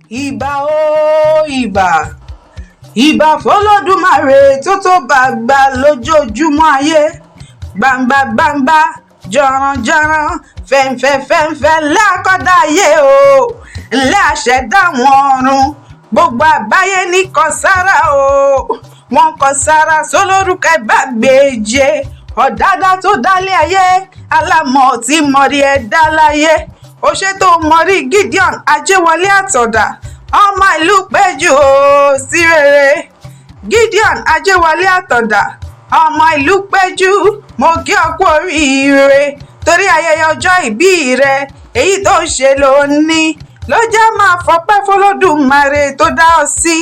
Ìbà o ìbà fọlọ́dúnmáre tó bàgbà lójoojúmọ́ ayé, gbangba gbangba jọ̀rànjọ̀ràn fẹ̀ǹfẹ̀ lákọ̀dá ayé o, ńlẹ́ àṣẹ̀dá àwọn ọ̀run gbogbo àgbáyé ní kọsára o, wọn kọsára sólórúkọ Ẹgbàgbéje ọ̀dádá tó dálé ayé, alámọ̀ tí mọ̀rí ẹ̀dá láyé. Ó ṣe tó mọ̀rí Gideon Ajéwọlé Àtàndá, ọmọ ìlú Péjú o sí rere. Gideon Ajéwọlé Àtàndá, ọmọ ìlú Péjú, mo kí ọ kú oríire torí ayẹyẹ ọjọ́ ìbí rẹ èyí tó ń ṣe lónìí ló jẹ́ máa fọpẹ́ fọlọ́dúnmáre tó dá ọ sí,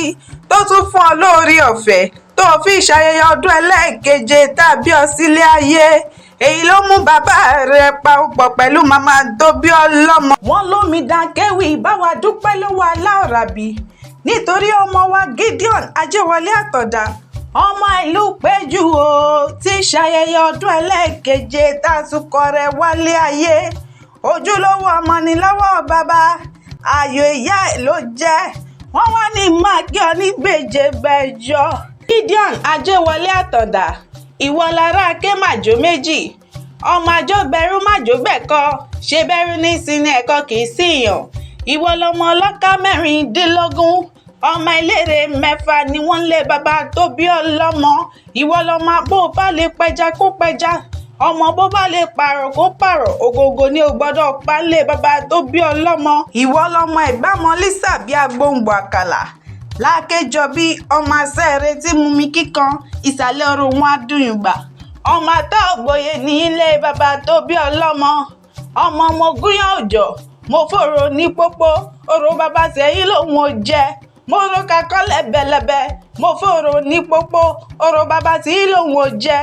tó tún fún ọ lórí ọ̀fẹ́ tó fi ṣayẹyẹ ọdún ẹlẹ́ẹ̀keje tàbí ọ sílé ayé. Èyí ló mú bàbá rẹ̀ papọ̀ pẹ̀lú màmá tó bí ọlọ́mọ. Wọ́n lómi dákẹ́wì báwa dúpẹ́ lọ́wọ́ aláọ̀rábí nítorí ọmọ wa Gideon Ajéwọlé Àtàndá, ọmọ ìlú Péjú o ti ṣayẹyẹ ọdún ẹlẹ́ẹ̀keje tásùkọ rẹ̀ wálé ayé. Ojúlówó ọmọ ni lọ́wọ́ bàbá, ayọ̀ ìyá ẹ̀ ló jẹ́. Wọ́n wá ní máa kí ọ ní gbèjègbèjọ. Gideon Ajéwọlé Àtàndá, ìwọ lára ké màjò méjì, ọmọ àjò bẹ̀rù màjò gbẹ̀kọ, ṣe bẹ̀rù ní sinmi ẹ̀kọ́ kì í síyàn. Ìwọ lọmọ ọlọ́kà mẹ́rìndínlógún, ọmọ eléré mẹ́fà ni wọ́n lé bàbá tó bí ọlọ́mọ. Ìwọ lọmọ bó bá lè pẹja kó pẹja, ọmọ bó bá lè pààrọ̀ kó pààrọ̀, ògògò ni ò gbọ́dọ̀ pa lé bàbá tó bí ọlọ́mọ. Ìwọ lọmọ ẹ̀gbámọ lísà bí agbóǹgbò àkàlà, lákèjọ bí ọmọ asẹ́rẹ́ tí mú mi kíkan, ìsàlẹ̀ ọrùn wọn adúyùngbà. Ọmọ àtà ògbóye ní ilé bàbá tó bí ọlọ́mọ. Ọmọ mo gúnyán òjò, mo fòrò ní pópó, òrò bàbá sẹ́yìn lòun ò jẹ. Mo ro kakọ́ lẹ́bẹ̀lẹ́bẹ̀, mo fòrò ní pópó, òrò bàbá sẹ́yìn lòun ò jẹ.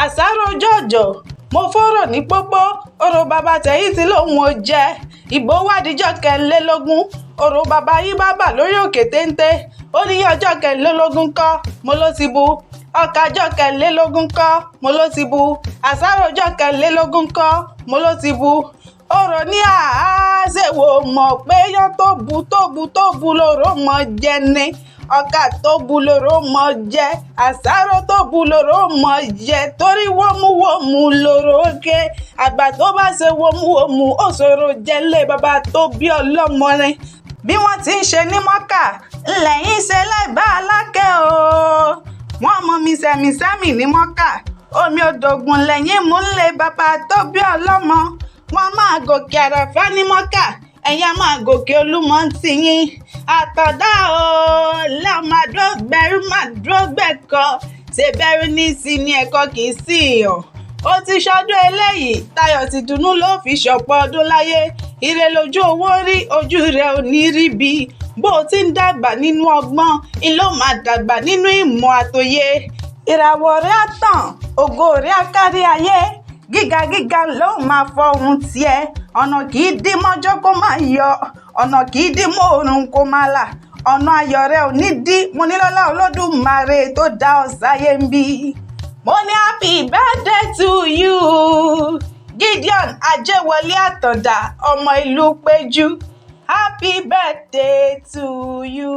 Àsáró jọ̀jọ̀, mo fòrò ní pópó, òrò bàbá sẹ́yìn tí lòun ò jẹ. Ìbò wádìíjọ́ kẹrìnlélógún, òrò bàbá yí bàbà lórí òkè téńté. Ó ní ọjọ́ kẹrìnlélógún kọ́, mo ló ti bu. Ọkà ọjọ́ kẹrìnlélógún kọ́, mo ló ti bu. Àsáró ọjọ́ kẹrìnlélógún kọ́, mo ló ti bu. Òrò ní àásèwò mọ̀ pé yán tó bu lóró mọ̀ jẹ ni. Ọkà tó bu lóró mọ̀ jẹ, àsáró tó bu lóró mọ̀ jẹ, torí wómúwómú lóró ké. Àgbà tó bá ṣe wómúwómú ó ṣòro jẹ lé bàbá tó bí ọlọ́mọ ni. Bí wọ́n ti ń ṣe ní Mọ́kà lẹ́yìn ṣe lẹ́gbàá alákẹ́ o. Wọ́n mọ mi sẹ́mi ní Mọ́kà, omi òdògùn lẹ́yìn mú lé bàbá tó bí ọlọ́mọ. Wọ́n máa gòkè àràfá ní Mọ́kà, ẹ̀yin á máa gòkè Olúmọ ń tiyín. Àtàndá o lọ́mọ àdúrógbẹ̀rú màdúrógbẹ̀kọ, ṣe bẹ̀rù ní sinmi ẹ̀kọ́ kì í síyàn. Ó ti ṣọdún eléyìí, tayọ̀ ti dùnnú ló fi ṣọ̀pọ̀ ọdún láyé. Ire lójú owó rí, ojú rẹ̀ ò ní rí bí. Bó o ti ń dàgbà nínú ọgbọ́n, ìlò máa dàgbà nínú ìmọ̀ àtòye. Ìràwọ̀ rẹ̀ á tàn, ògo rẹ̀ á kárí ayé. Gíga gíga ló máa fọhùn tiẹ̀. Ọ̀nà kì í dí mọ́jọ́ kó máa yọ, ọ̀nà kì í dí mọ́ òòrùn kó máa là. Ọ̀nà ayọ̀ rẹ̀ ò ní dí, mo ní lọ́lá Olódùmarè tó dá ọ sáyé ń bí. Mo ní happy birthday to you, Gideon Ajéwọlé Àtàndá, ọmọ ìlú Péjú. Happy birthday to you.